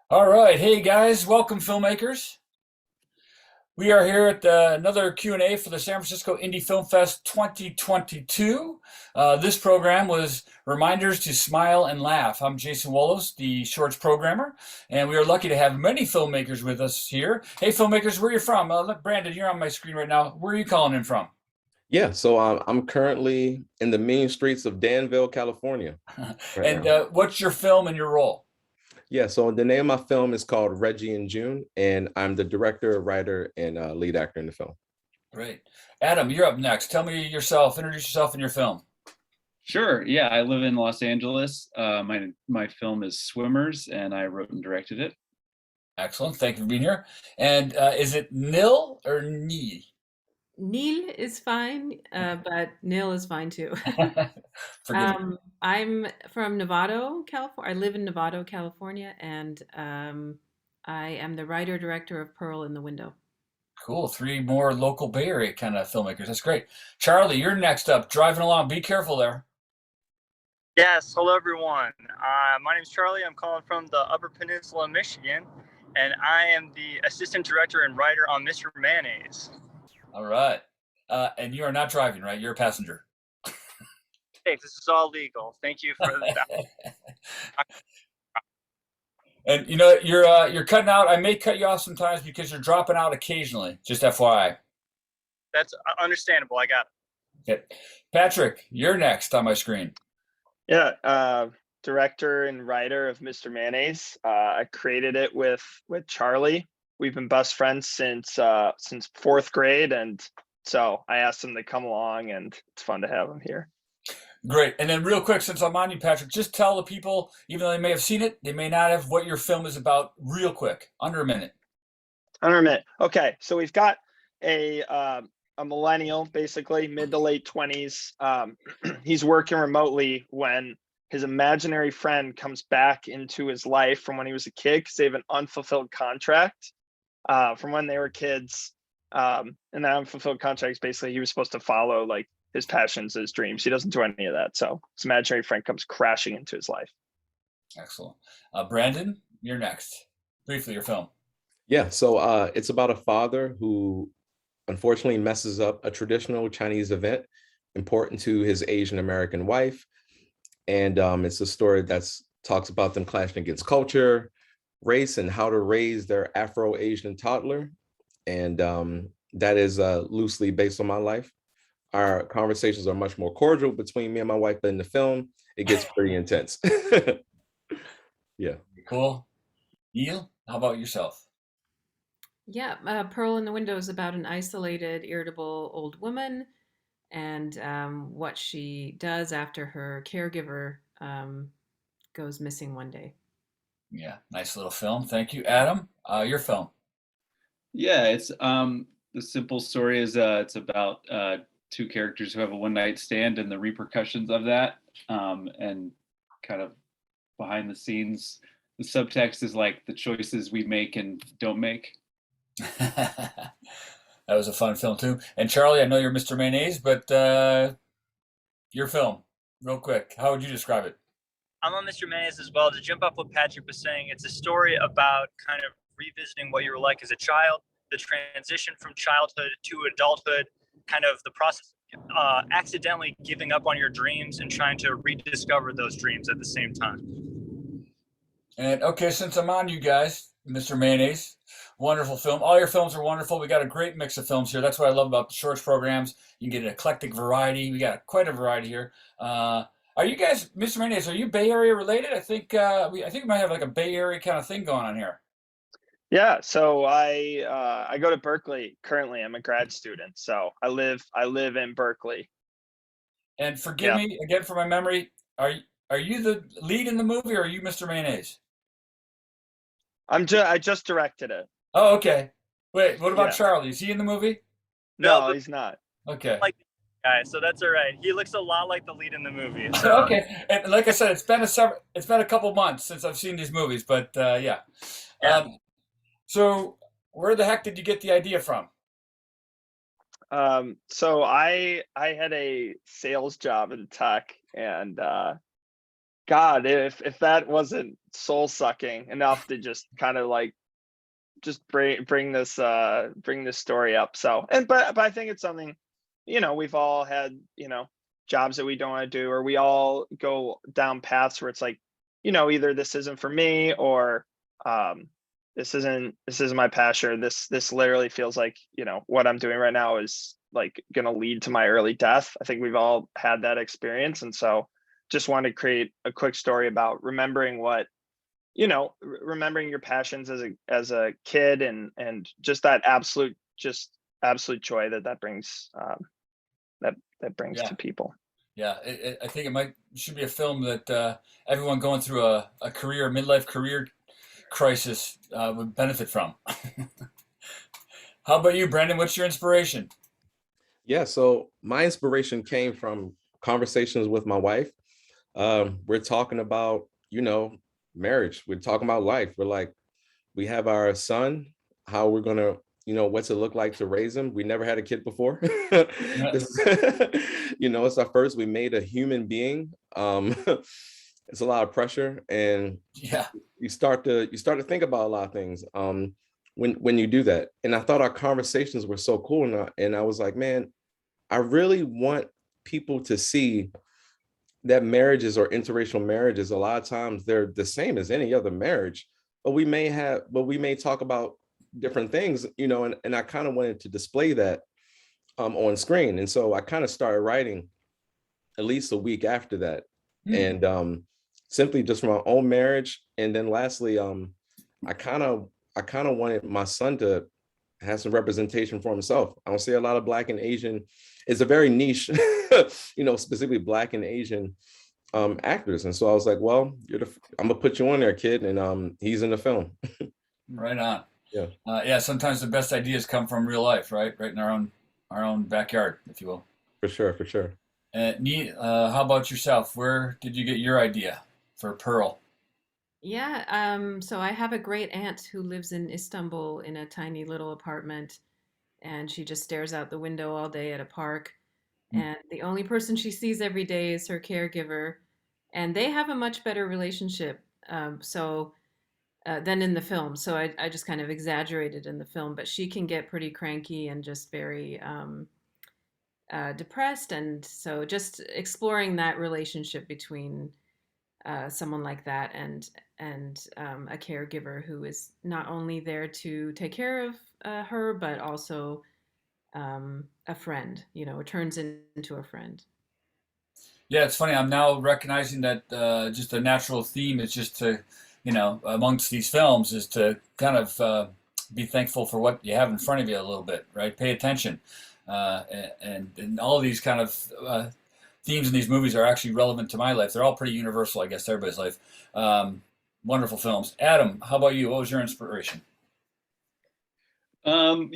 All right, hey guys, welcome filmmakers. We are here at another Q&A for the San Francisco Indie Film Fest 2022. This program was Reminders to Smile and Laugh. I'm Jason Wollos, the shorts programmer, and we are lucky to have many filmmakers with us here. Hey filmmakers, where are you from? Brandon, you're on my screen right now. Where are you calling in from? I'm currently in the mean streets of Danville, California right And now. what's your film and your role? So the name of my film is called Reggie and June, and I'm the director, writer, and lead actor in the film. Great. Adam, you're up next. Tell me yourself, introduce yourself in your film. Sure. Yeah, I live in Los Angeles. My film is Swimmers, and I wrote and directed it. Excellent. Thank you for being here. And is it Nil or Nee? Neil is fine, but Nil is fine too. Forgive me. I'm from Novato, California. I live in Novato, California, and I am the writer director of Pearl in the Window. Cool. Three more local Bay Area kind of filmmakers. That's great. Charlie, you're next up. Driving along. Be careful there. Yes, hello everyone. My name is Charlie. I'm calling from the Upper Peninsula of Michigan, and I am the assistant director and writer on Mr. Mayonnaise. All right. And you are not driving, right? You're a passenger. Hey, this is all legal. Thank you for that. And you know you're cutting out. I may cut you off sometimes because you're dropping out occasionally. Just FYI. That's understandable. I got it. Okay. Patrick, you're next on my screen. Yeah, director and writer of Mr. Mayonnaise. I created it with Charlie. We've been best friends since fourth grade, and so I asked him to come along, and it's fun to have him here. Great. And then real quick, since I'm on you, Patrick, just tell the people, even though they may have seen it, they may not have, what your film is about real quick, under a minute. Under a minute. Okay, so we've got a millennial, basically mid to late 20s. He's working remotely when his imaginary friend comes back into his life from when he was a kid because they have an unfulfilled contract from when they were kids. And that unfulfilled contract is basically he was supposed to follow like his passions, his dreams. He doesn't do any of that. So his imaginary friend comes crashing into his life. Excellent. Brandon, you're next. Briefly, your film. It's about a father who unfortunately messes up a traditional Chinese event important to his Asian American wife. And it's a story that talks about them clashing against culture, race, and how to raise their Afro-Asian toddler. And that is loosely based on my life. Our conversations are much more cordial between me and my wife, but in the film, it gets pretty intense. Yeah. Cool. Neil, how about yourself? Yeah, Pearl in the Window is about an isolated, irritable old woman and what she does after her caregiver goes missing one day. Yeah, nice little film. Thank you. Adam, your film. Yeah, it's the simple story is it's about two characters who have a one night stand and the repercussions of that, and kind of behind the scenes. The subtext is like the choices we make and don't make. That was a fun film too. And Charlie, I know you're Mr. Mayonnaise, but your film, real quick, how would you describe it? I'm on Mr. Mayonnaise as well. To jump off what Patrick was saying, it's a story about kind of revisiting what you were like as a child, the transition from childhood to adulthood, kind of the process accidentally giving up on your dreams and trying to rediscover those dreams at the same time. And okay, since I'm on you guys, Mr. Mayonnaise, wonderful film. All your films are wonderful. We got a great mix of films here. That's what I love about the shorts programs. You can get an eclectic variety. We got quite a variety here. Are you guys, Mr. Mayonnaise, are you Bay Area related? I think we might have like a Bay Area kind of thing going on here. Yeah, so I go to Berkeley currently. I'm a grad student, so I live in Berkeley. And forgive me again for my memory. Are you the lead in the movie, or are you Mr. Mayonnaise? I just directed it. Oh, okay. Wait, what about Yeah. Charlie? Is he in the movie? No, he's not. Okay. Like guy, so that's all right. He looks a lot like the lead in the movie. So. Okay. And like I said, it's been a couple months since I've seen these movies, but yeah. Yeah. So where the heck did you get the idea from? So I had a sales job in tech, and God, if that wasn't soul sucking enough to just kind of like just bring this story up. So, and but I think it's something, we've all had, jobs that we don't want to do, or we all go down paths where it's like, either this isn't for me, or this isn't my passion, or this literally feels like, what I'm doing right now is like gonna lead to my early death. I think we've all had that experience. And so just wanted to create a quick story about remembering remembering your passions as a kid, and just that absolute joy that brings that brings Yeah. to people. Yeah, I think should be a film that everyone going through a midlife career crisis would benefit from. How about you, Brendan? What's your inspiration? Yeah, so my inspiration came from conversations with my wife. We're talking about, marriage. We're talking about life. We're like, we have our son, how we're gonna, what's it look like to raise him? We never had a kid before. It's our first. We made a human being. It's a lot of pressure, and Yeah, you start to think about a lot of things when you do that. And I thought our conversations were so cool, and I was like, man, I really want people to see that marriages or interracial marriages, a lot of times they're the same as any other marriage, but we may talk about different things, and I kind of wanted to display that on screen. And so I kind of started writing at least a week after that. And simply just from my own marriage. And then lastly, I kind of wanted my son to have some representation for himself. I don't see a lot of Black and Asian. It's a very niche, specifically Black and Asian actors. And so I was like, well, I'm gonna put you on there, kid. And he's in the film. right on. Yeah. Yeah, sometimes the best ideas come from real life, right in our own backyard, if you will. For sure. How about yourself? Where did you get your idea for Pearl? Yeah, so I have a great aunt who lives in Istanbul in a tiny little apartment, and she just stares out the window all day at a park. And the only person she sees every day is her caregiver, and they have a much better relationship. Than in the film. So I just kind of exaggerated in the film, but she can get pretty cranky and just very depressed. And so just exploring that relationship between someone like that and a caregiver who is not only there to take care of her, but also a friend. It turns into a friend. Yeah, it's funny. I'm now recognizing that just a natural theme is just to, amongst these films is to kind of be thankful for what you have in front of you a little bit, right? Pay attention. And all of these kind of themes in these movies are actually relevant to my life. They're all pretty universal, I guess, to everybody's life. Wonderful films. Adam, how about you? What was your inspiration? I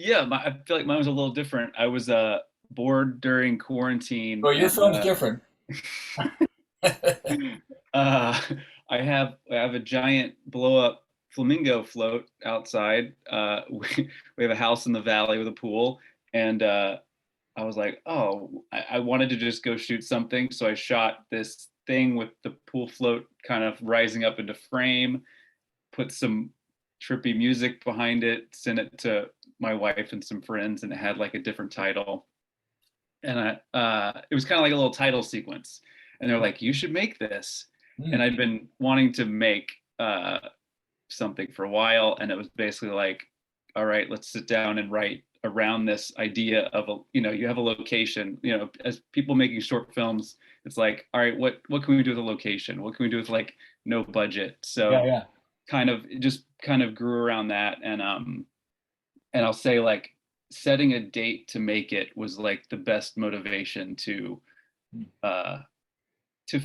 feel like mine was a little different. I was bored during quarantine. Well, your film's different. I have a giant blow up flamingo float outside. We have a house in the valley with a pool, and I was like, oh, I wanted to just go shoot something, so I shot this thing with the pool float kind of rising up into frame, put some trippy music behind it, sent it to my wife and some friends, and it had like a different title. And it was kind of like a little title sequence. And they're like, you should make this. And I'd been wanting to make something for a while. And it was basically like, all right, let's sit down and write around this idea of you have a location, as people making short films, it's like, all right, what can we do with a location? What can we do with like no budget? So Yeah. it just kind of grew around that. And I'll say like setting a date to make it was like the best motivation to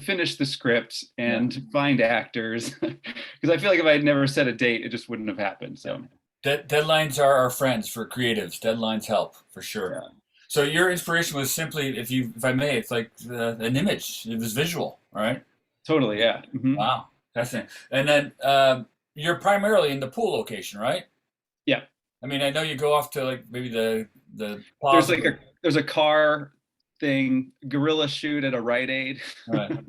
finish the script and find actors, because I feel like if I had never set a date, it just wouldn't have happened. So deadlines are our friends for creatives. Deadlines help for sure. Yeah. So your inspiration was simply, if I may, it's like an image. It was visual, right? Totally, yeah. Mm-hmm. Wow, fascinating. And then you're primarily in the pool location, right? Yeah. I mean, I know you go off to like maybe the plaza. There's a car thing, guerrilla shoot at a Rite Aid. Right.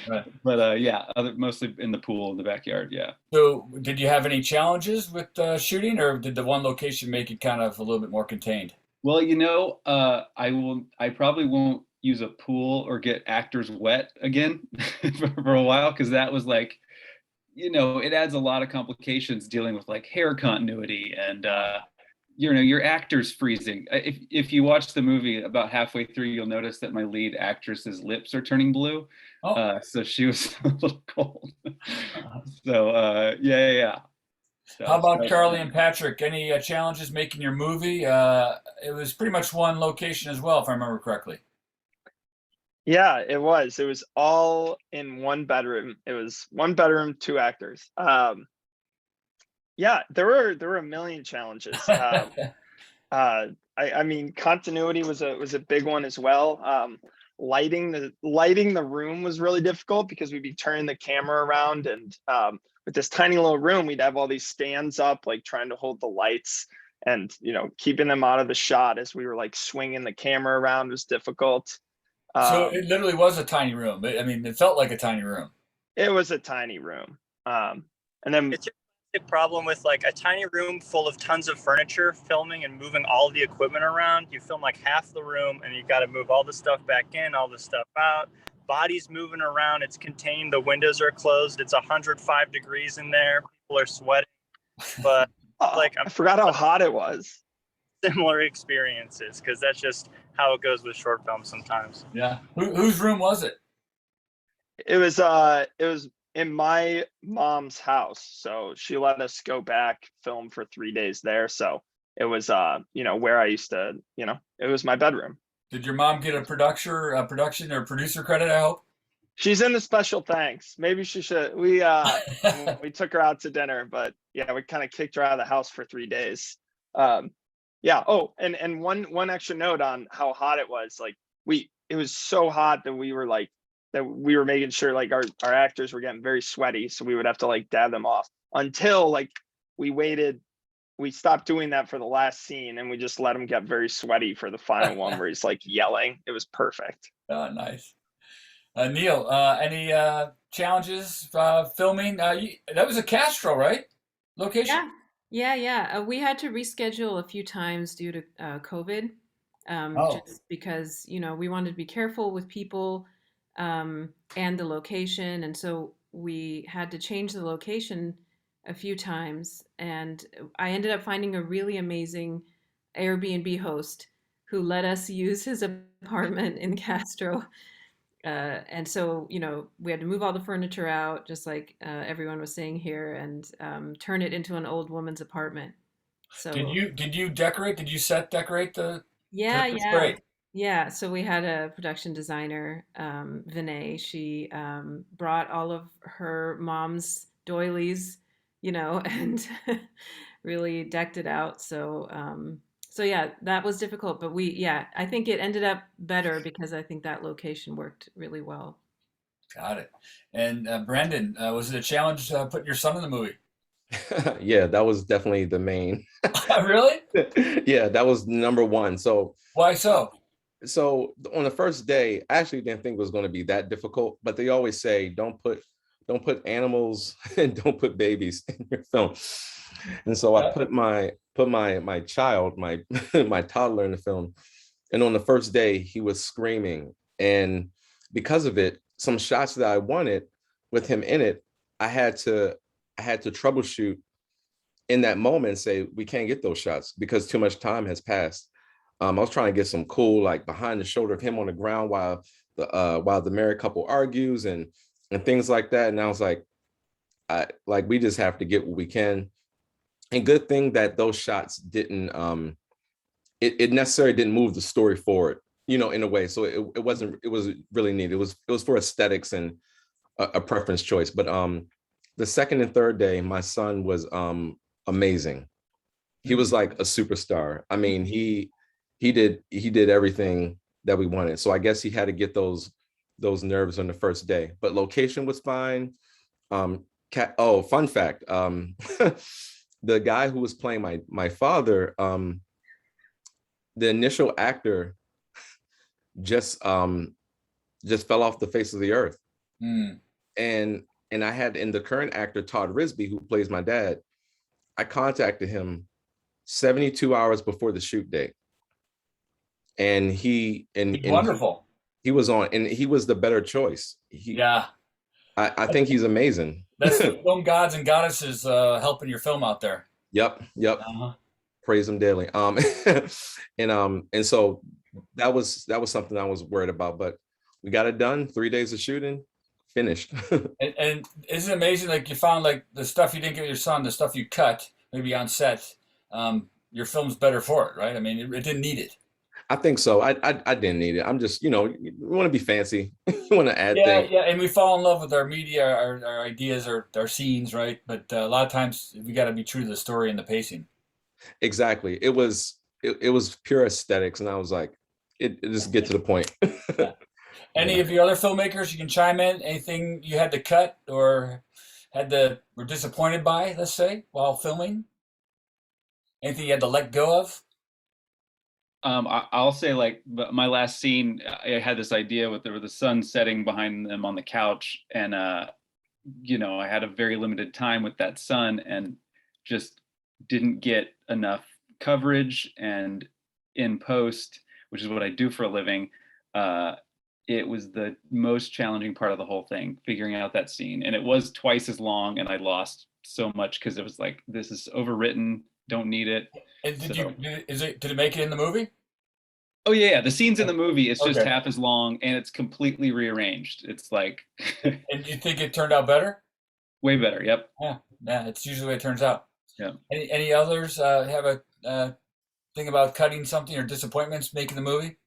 Right. But yeah, mostly in the pool in the backyard. Yeah. So, did you have any challenges with shooting, or did the one location make it kind of a little bit more contained? Well, I probably won't use a pool or get actors wet again for a while, because that was like, it adds a lot of complications dealing with like hair continuity and your actors freezing. If you watch the movie, about halfway through, you'll notice that my lead actress's lips are turning blue. Oh. So she was a little cold. So yeah. So, How about Charlie and Patrick? Any challenges making your movie? It was pretty much one location as well, if I remember correctly. Yeah, it was. It was all in one bedroom. It was one bedroom, two actors. Yeah, there were a million challenges. I mean, continuity was a big one as well. Lighting the room was really difficult because we'd be turning the camera around, and with this tiny little room, we'd have all these stands up, like trying to hold the lights, and keeping them out of the shot as we were like swinging the camera around was difficult. So it literally was a tiny room. I mean, it felt like a tiny room. It was a tiny room. And then It's a problem with like a tiny room full of tons of furniture, filming and moving all the equipment around. You film like half the room and you got to move all the stuff back in, all the stuff out. Bodies moving around. It's contained. The windows are closed. It's 105 degrees in there. People are sweating. But like, I forgot how hot it was. similar experiences, because that's just how it goes with short films sometimes. Yeah. Whose room was it? It was in my mom's house, so she let us go back, film for 3 days there. So it was where I used to, it was my bedroom. Did your mom get a production or producer credit, I hope? She's in the special thanks. Maybe she should. We took her out to dinner, but yeah, we kind of kicked her out of the house for 3 days. Yeah. Oh, and one extra note on how hot it was. Like it was so hot that we were making sure like our actors were getting very sweaty, so we would have to like dab them off until like we stopped doing that for the last scene, and we just let him get very sweaty for the final one where he's like yelling. It was perfect. Oh, nice. Neil, any challenges filming? That was a Castro, right? Location? Yeah. We had to reschedule a few times due to COVID, just because we wanted to be careful with people and the location, and so we had to change the location a few times. And I ended up finding a really amazing Airbnb host who let us use his apartment in Castro. And so, we had to move all the furniture out, just like everyone was saying here, and turn it into an old woman's apartment. So did you decorate? Did you set decorate the? Yeah, That's yeah, great. yeah. So we had a production designer, Vinay. She brought all of her mom's doilies, and really decked it out. So yeah, that was difficult, but I think it ended up better because I think that location worked really well. Got it. And Brandon, was it a challenge putting your son in the movie? Yeah, that was definitely the main. Really? Yeah, that was number one. So Why so? on the first day, I actually didn't think it was going to be that difficult, but they always say don't put animals and don't put babies in your film. And so I put my child, my my toddler in the film. And on the first day, he was screaming. And because of it, some shots that I wanted with him in it, I had to troubleshoot in that moment and say, we can't get those shots because too much time has passed. I was trying to get some cool, like behind the shoulder of him on the ground while the married couple argues and things like that. And I was like, we just have to get what we can. And good thing that those shots didn't, it necessarily didn't move the story forward, in a way. So it was really neat. It was for aesthetics and a preference choice. But the second and third day, my son was amazing. He was like a superstar. I mean, he did everything that we wanted. So I guess he had to get those nerves on the first day. But location was fine. Fun fact. The guy who was playing my father, the initial actor just just fell off the face of the earth. Mm. And I had, in the current actor Todd Risby, who plays my dad, I contacted him 72 hours before the shoot date. And he Wonderful. he was on, and he was the better choice. Yeah. I think he's amazing. That's the film gods and goddesses helping your film out there. Yep. Uh-huh. Praise him daily. And so that was something I was worried about, but we got it done. 3 days of shooting, finished. And isn't it amazing? Like you found like the stuff you didn't give your son, the stuff you cut maybe on set, your film's better for it, right? I mean, it didn't need it. I think so. I didn't need it. I'm just, you want to be fancy. You want to add Yeah, things. yeah, and we fall in love with our media, our ideas, our scenes, right? But a lot of times we got to be true to the story and the pacing. Exactly. It was pure aesthetics, and I was like, it just get to the point. Any of the other filmmakers you can chime in? Anything you had to cut or were disappointed by, let's say, while filming? Anything you had to let go of? I'll say, like, my last scene, I had this idea with the sun setting behind them on the couch, and I had a very limited time with that sun, and just didn't get enough coverage. And in post, which is what I do for a living, it was the most challenging part of the whole thing, figuring out that scene. And it was twice as long, and I lost so much because it was like, this is overwritten, don't need it. And did it make it in the movie? Oh yeah, the scenes in the movie, it's just Okay. half as long, and it's completely rearranged. It's like And you think it turned out better? way better. Yep. Yeah, it's usually the way it turns out. Yeah. Any others have a thing about cutting something or disappointments making the movie?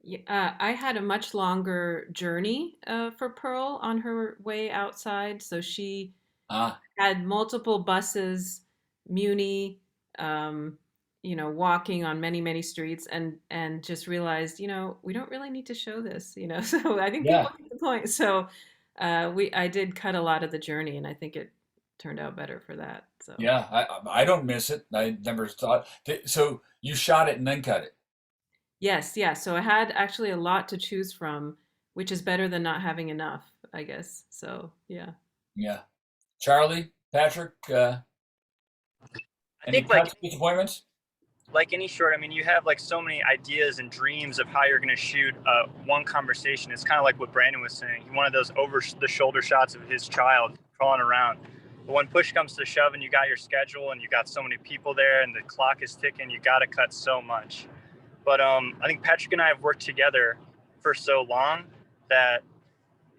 Yeah, I had a much longer journey for Pearl on her way outside. So she Ah, had multiple buses, Muni, walking on many, many streets, and just realized, we don't really need to show this, So I think yeah, people get the point. So I did cut a lot of the journey, and I think it turned out better for that. So yeah. I don't miss it. I never thought. So you shot it and then cut it. yes, yeah. So I had actually a lot to choose from, which is better than not having enough, I guess. So yeah. Yeah. Charlie, Patrick, I any think like cuts, disappointments? any short, I mean, you have like so many ideas and dreams of how you're going to shoot one conversation. It's kind of like what Brandon was saying. He wanted those over the shoulder shots of his child crawling around. But when push comes to shove and you got your schedule and you got so many people there and the clock is ticking, you got to cut so much. But I think Patrick and I have worked together for so long that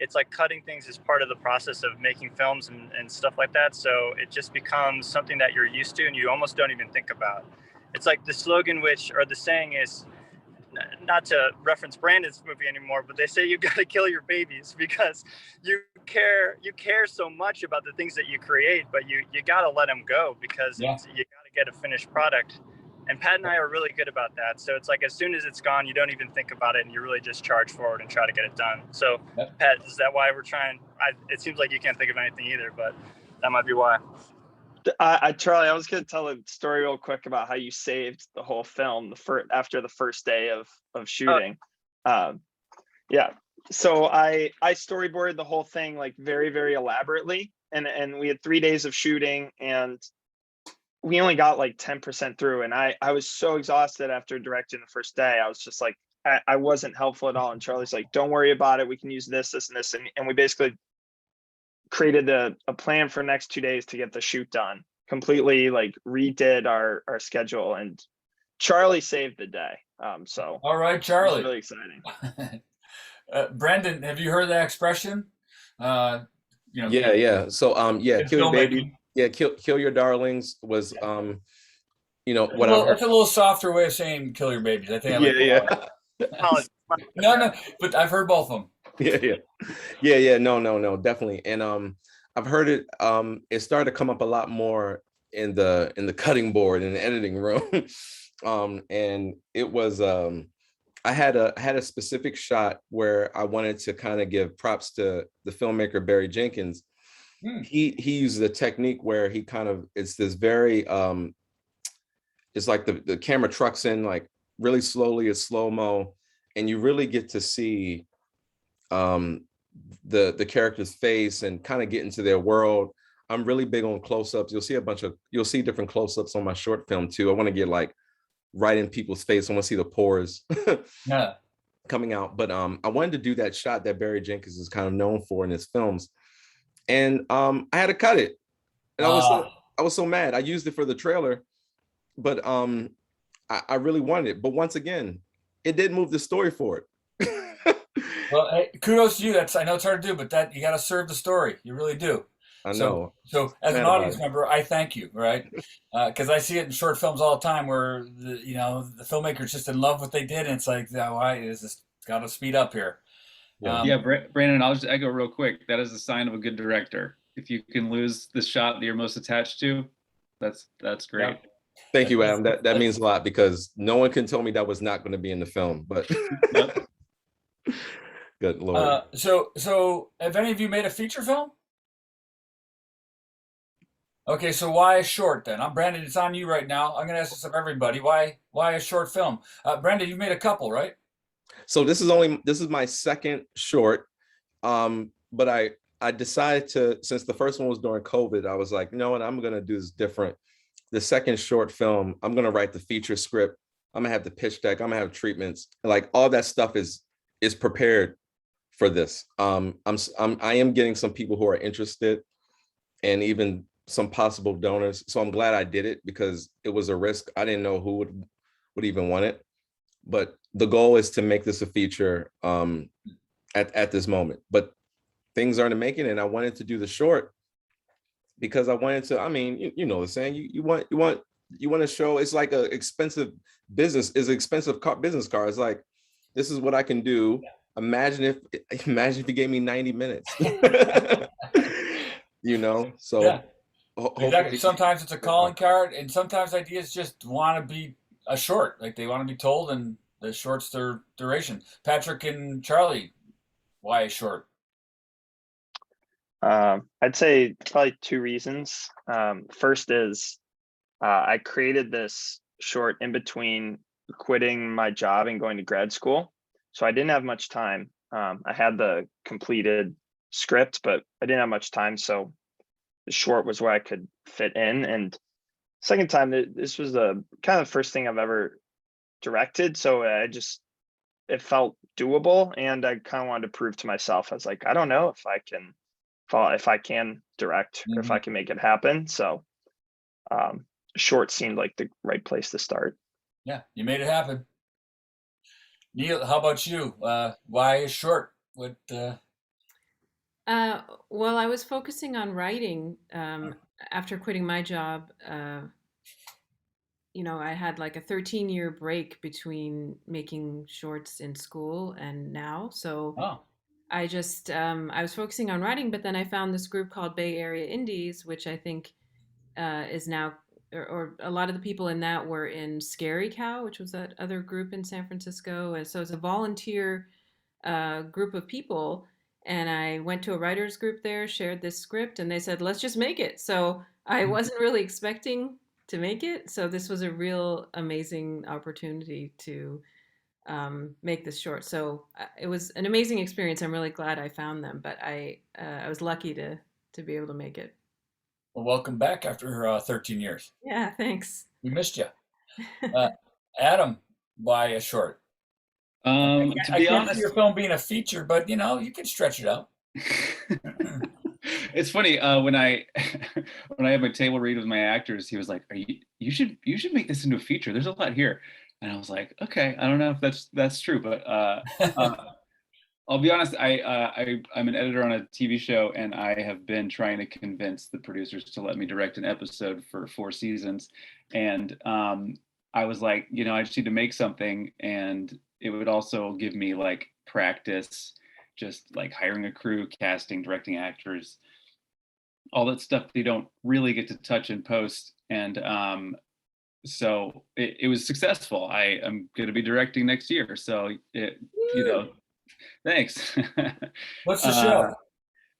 it's like cutting things is part of the process of making films and stuff like that. So it just becomes something that you're used to and you almost don't even think about. It's like the slogan, or the saying is, not to reference Brandon's movie anymore, but they say you got to kill your babies because you care so much about the things that you create, but you got to let them go because Yeah. you got to get a finished product. And Pat and I are really good about that. So it's like as soon as it's gone, you don't even think about it and you really just charge forward and try to get it done. So Yep. Pat, is that why we're trying? It seems like you can't think of anything either, but that might be why. Charlie, I was going to tell a story real quick about how you saved the whole film after the first day of shooting. Yeah. So I storyboarded the whole thing like very, very elaborately, and we had 3 days of shooting, and we only got like 10% through, and I was so exhausted after directing the first day. I was just like, I wasn't helpful at all. And Charlie's like, don't worry about it. We can use this, and this. And we basically created a plan for the next 2 days to get the shoot done. Completely like redid our schedule, and Charlie saved the day. So All right, it was Charlie. really exciting. Brendan, have you heard that expression? Yeah. So good kill your baby. filmmaking. Yeah, kill your darlings was what I've Well, heard. it's a little softer way of saying kill your babies. I think I like Yeah. Apologies. No, but I've heard both of them. Yeah. No, definitely. And I've heard it. It started to come up a lot more in the cutting board in the editing room. And it was I had a specific shot where I wanted to kind of give props to the filmmaker Barry Jenkins. He uses a technique where he kind of, it's this very it's like the camera trucks in like really slowly, it's slow-mo, and you really get to see the character's face and kind of get into their world. I'm really big on close-ups. You'll see different close-ups on my short film too. I want to get like right in people's face. I want to see the pores Yeah. coming out. But I wanted to do that shot that Barry Jenkins is kind of known for in his films. And I had to cut it. And I was so mad. I used it for the trailer, but I really wanted it. But once again, it didn't move the story forward. Well, hey, kudos to you. I know it's hard to do, but that you got to serve the story. You really do. I know. So as an Mad about audience it. member, I thank you, right? Because I see it in short films all the time where the filmmaker's just in love with what they did, and it's like, no, why is this got to speed up here? Yeah. Yeah, Brandon, I'll just echo real quick. That is a sign of a good director. If you can lose the shot that you're most attached to, that's great. Thank you, Adam. That means a lot because no one can tell me that was not going to be in the film, but Yep. good Lord. So have any of you made a feature film? Okay, so why a short then? I'm Brandon. It's on you right now. I'm going to ask this of everybody. Why a short film? Brandon, you've made a couple, right? So this is my second short. But I decided to, since the first one was during COVID, I was like, you know what, I'm going to do this different. The second short film, I'm going to write the feature script. I'm gonna have the pitch deck. I'm gonna have treatments. Like all that stuff is prepared for this. I am getting some people who are interested and even some possible donors. So I'm glad I did it because it was a risk. I didn't know who would even want it. But the goal is to make this a feature at this moment. But things are in the making, and I wanted to do the short because I wanted to. I mean, you know the saying. You want to show. It's like a expensive business. Is an expensive business card. It's like, this is what I can do. Yeah. Imagine if you gave me 90 minutes. You know. So yeah. Exactly. Sometimes it's a calling card, and sometimes ideas just want to be a short. Like they want to be told, and the short's their duration. Patrick and Charlie, why a short? I'd say probably two reasons. First is I created this short in between quitting my job and going to grad school. So I didn't have much time. I had the completed script, but I didn't have much time. So the short was where I could fit in. And second time, this was the kind of first thing I've ever directed. So it felt doable. And I kind of wanted to prove to myself, I was like, I don't know if I can direct or if I can make it happen. So short seemed like the right place to start. Yeah, you made it happen. Neil, how about you? Why a short? What? Well, I was focusing on writing after quitting my job. I had like a 13-year break between making shorts in school and now. So I just, I was focusing on writing, but then I found this group called Bay Area Indies, which I think is now, or a lot of the people in that were in Scary Cow, which was that other group in San Francisco. And so it's a volunteer group of people. And I went to a writer's group there, shared this script, and they said, let's just make it. So I wasn't really expecting to make it. So this was a real amazing opportunity to make this short. So it was an amazing experience. I'm really glad I found them, but I was lucky to be able to make it. Well, welcome back after 13 years. Yeah, thanks. We missed you. Adam, why a short? To be honest, see your film being a feature, but you can stretch it out. It's funny when I had my table read with my actors, he was like, you should make this into a feature. There's a lot here. And I was like, okay, I don't know if that's true, but I'll be honest. I'm an editor on a TV show, and I have been trying to convince the producers to let me direct an episode for 4 seasons. And I was like, I just need to make something, and it would also give me like practice, just like hiring a crew, casting, directing actors, all that stuff they don't really get to touch in post. And so it was successful. I am going to be directing next year. So, thanks. What's the show?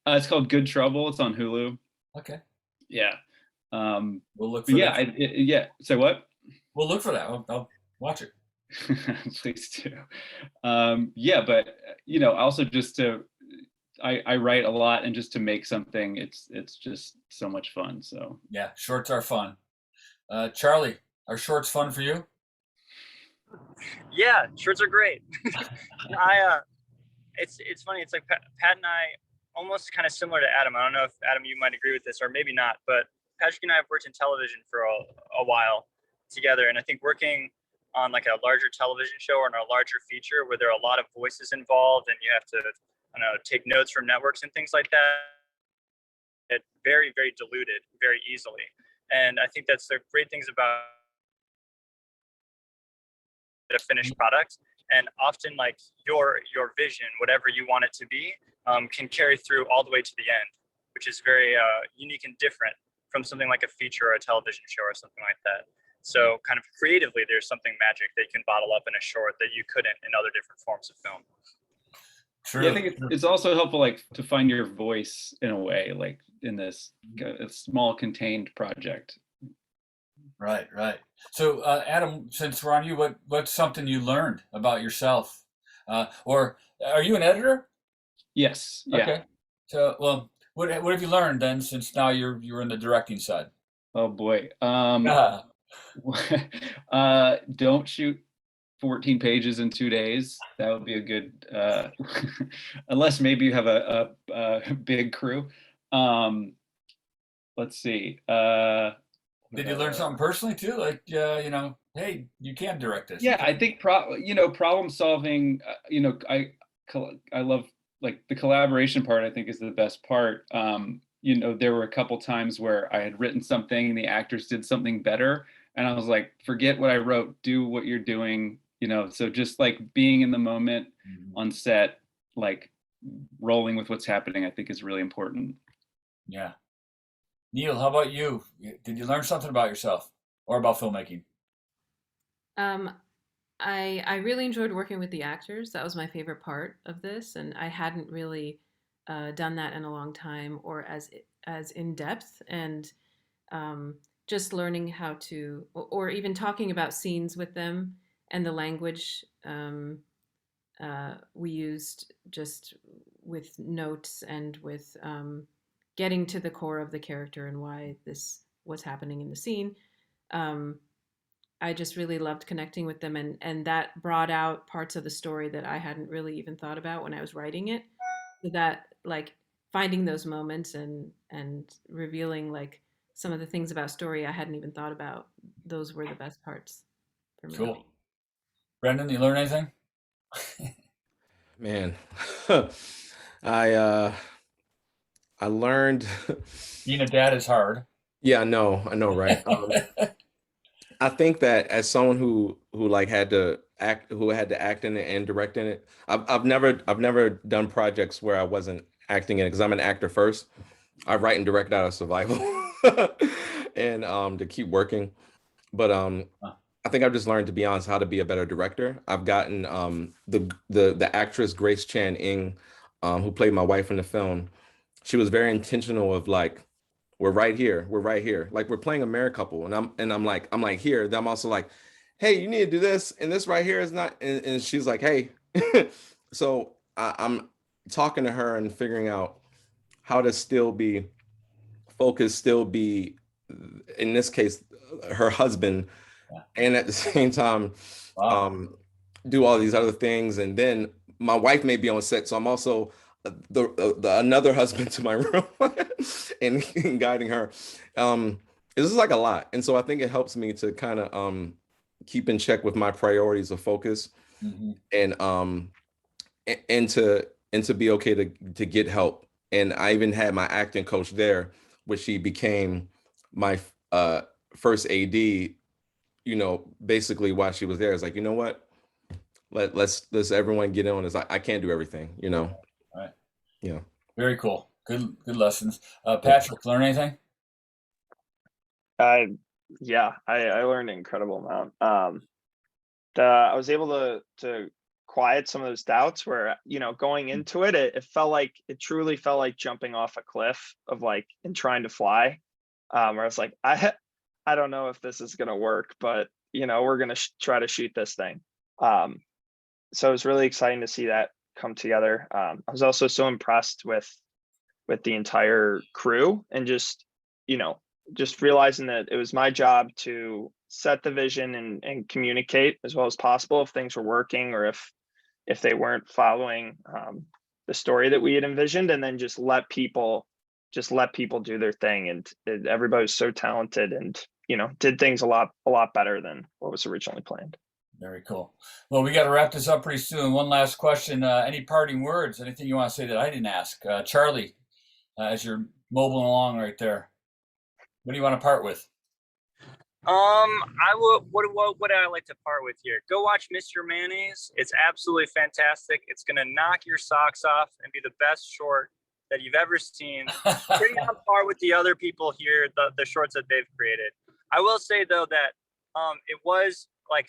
It's called Good Trouble. It's on Hulu. Okay. Yeah. We'll look for that. Yeah. Say what? We'll look for that. I'll watch it. Please do. Yeah, but also just to, I write a lot, and just to make something, it's just so much fun. So Yeah, shorts are fun. Charlie, are shorts fun for you? Yeah, shorts are great. It's funny. It's like Pat and I, almost kind of similar to Adam. I don't know if Adam, you might agree with this, or maybe not, but Patrick and I have worked in television for a while together, and I think working on like a larger television show or in a larger feature where there are a lot of voices involved, and you have to, I don't know, take notes from networks and things like that. It very, very diluted very easily, and I think that's the great things about a finished product. And often, like your vision, whatever you want it to be, can carry through all the way to the end, which is very unique and different from something like a feature or a television show or something like that. So kind of creatively, there's something magic that you can bottle up in a short that you couldn't in other different forms of film. True. yeah, I think it's also helpful, like, to find your voice in a way, like in this small contained project. Right, right. So, Adam, since we're on you, what's something you learned about yourself? Or are you an editor? Yes. Yeah. Okay. So, well, what have you learned then, since now you're in the directing side? Oh boy. Ah, Don't shoot 14 pages in 2 days. That would be a good, unless maybe you have a big crew. Let's see. did you learn something personally too? Like, hey, you can direct this. Yeah, I think problem solving. I love, like, the collaboration part. I think is the best part. There were a couple times where I had written something and the actors did something better, and I was like, forget what I wrote, do what you're doing. So just like being in the moment Mhm. on set, like rolling with what's happening, I think is really important. Yeah. Neil, how about you? Did you learn something about yourself or about filmmaking? Um, I really enjoyed working with the actors. That was my favorite part of this, and I hadn't really done that in a long time, or as in depth. And just learning how to, or even talking about scenes with them, and the language we used, just with notes and with getting to the core of the character and why this was happening in the scene. Um, I just really loved connecting with them, and that brought out parts of the story that I hadn't really even thought about when I was writing it. So that, like, finding those moments and revealing, like, some of the things about story I hadn't even thought about, those were the best parts for me. Cool. Brendan, you learn anything? Man, I uh I learned Being a dad is hard. yeah, I know, right? I think that as someone who like had to act in it and direct in it, I've never done projects where I wasn't acting in it because I'm an actor first. I write and direct out of survival and to keep working. But Huh. I think I've just learned, to be honest, how to be a better director. I've gotten the actress Grace Chan Ing, who played my wife in the film. She was very intentional of like, we're right here, like we're playing a married couple, and I'm like here. Then I'm also like, hey, you need to do this, and this right here is not. And she's like, hey, so I'm talking to her and figuring out how to still be focused, still be, in this case, her husband, Yeah. and at the same time Wow. do all these other things. And then my wife may be on set, so I'm also the another husband to my room and guiding her. This is like a lot, and so I think it helps me to kind of keep in check with my priorities of focus, Mhm. and and to be okay to get help. And I even had my acting coach there, which she became my first AD. Basically while she was there, it's like, you know what? Let's everyone get in on this. I can't do everything. Right. Yeah. Very cool. Good lessons. Patrick, learn anything? Yeah, I learned an incredible amount. I was able to quiet some of those doubts where, going into it, it truly felt like jumping off a cliff of, like, and trying to fly. Where I was like, I don't know if this is gonna work, but we're gonna try to shoot this thing. So it was really exciting to see that come together. I was also so impressed with the entire crew, and just, just realizing that it was my job to set the vision and communicate as well as possible if things were working, or if they weren't following the story that we had envisioned, and then just let people do their thing. And everybody was so talented, and did things a lot better than what was originally planned. Very cool. Well, we got to wrap this up pretty soon. One last question. Any parting words? Anything you want to say that I didn't ask? Charlie, as you're mobiling along right there, what do you want to part with? I would. What would I like to part with here? Go watch Mr. Mayonnaise. It's absolutely fantastic. It's gonna knock your socks off and be the best short that you've ever seen. Pretty on par with the other people here, the shorts that they've created. I will say though that it was like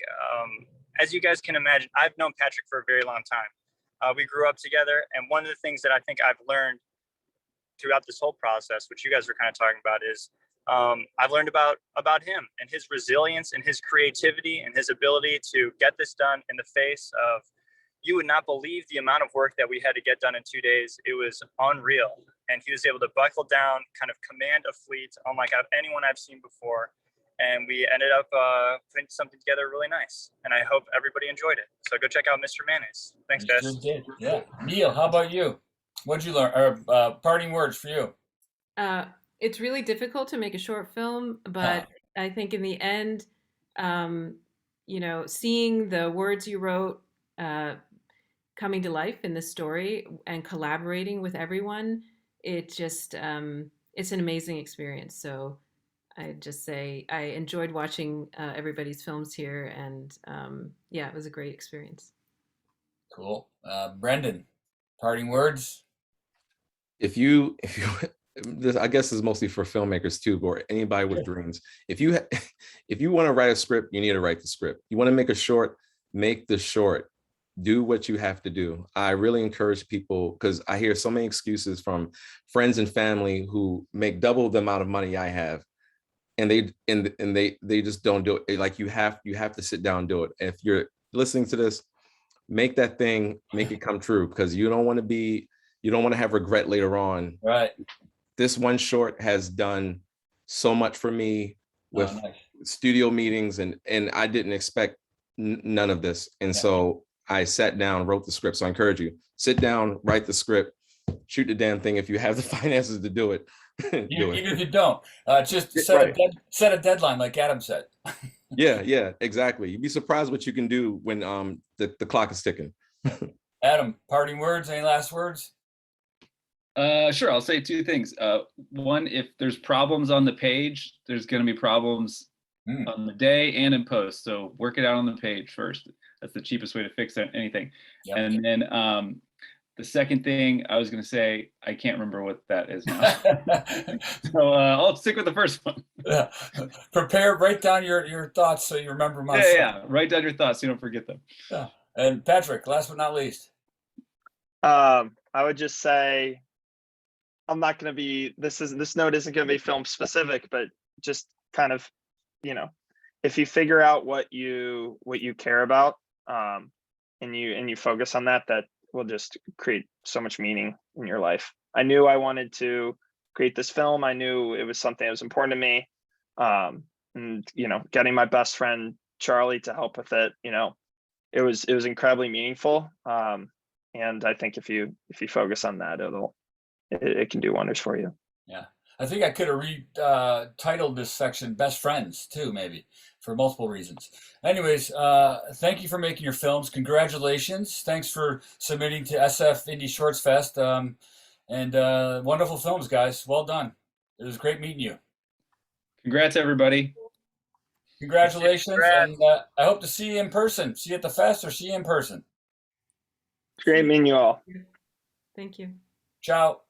as you guys can imagine, I've known Patrick for a very long time. We grew up together, and one of the things that I think I've learned throughout this whole process, which you guys were kind of talking about, is I've learned about him and his resilience and his creativity and his ability to get this done in the face of, you would not believe the amount of work that we had to get done in 2 days. It was unreal. And he was able to buckle down, kind of command a fleet unlike anyone I've seen before. And we ended up putting something together really nice. And I hope everybody enjoyed it. So go check out Mr. Mayonnaise. Thanks, guys. You did. Yeah. Neil, how about you? What'd you learn? Or parting words for you? It's really difficult to make a short film, but I think in the end, seeing the words you wrote coming to life in the story and collaborating with everyone, it just it's an amazing experience. So I just say I enjoyed watching everybody's films here, and it was a great experience. Cool. Brendan, parting words? If you this, I guess, is mostly for filmmakers too, or anybody with dreams. If you want to write a script, you need to write the script. You want to make a short, make the short. Do what you have to do. I really encourage people, because I hear so many excuses from friends and family who make double the amount of money I have, and they just don't do it. Like, you have to sit down and do it. If you're listening to this, make that thing, make it come true, because you don't want to have regret later on. Right. This one short has done so much for me with studio meetings, and I didn't expect none of this. And so I sat down, wrote the script. So I encourage you, sit down, write the script, shoot the damn thing. If you have the finances to do it, Even if you don't, just set a deadline, like Adam said. Yeah, exactly. You'd be surprised what you can do when the clock is ticking. Adam, parting words? Any last words? Sure, I'll say two things. One, if there's problems on the page, there's going to be problems on the day and in post. So work it out on the page first. That's the cheapest way to fix anything. Yep. And then the second thing I was going to say, I can't remember what that is now. So I'll stick with the first one. Yeah. Prepare, write down your thoughts so you remember my Yeah. Write down your thoughts so you don't forget them. Yeah. And Patrick, last but not least. I would just say, I'm not going to be, this note isn't going to be film specific, but just kind of, if you figure out what you care about, and you focus on that will just create so much meaning in your life. I knew I wanted to create this film. I knew it was something that was important to me. And getting my best friend Charlie to help with it, it was incredibly meaningful. And I think if you focus on that, it can do wonders for you. Yeah. I think I could have retitled this section Best Friends too, maybe, for multiple reasons. Anyways, thank you for making your films. Congratulations. Thanks for submitting to SF Indie Shorts Fest. And wonderful films, guys. Well done. It was great meeting you. Congrats, everybody. Congratulations. And I hope to see you in person. See you at the fest or see you in person. It's great meeting you all. Thank you. Ciao.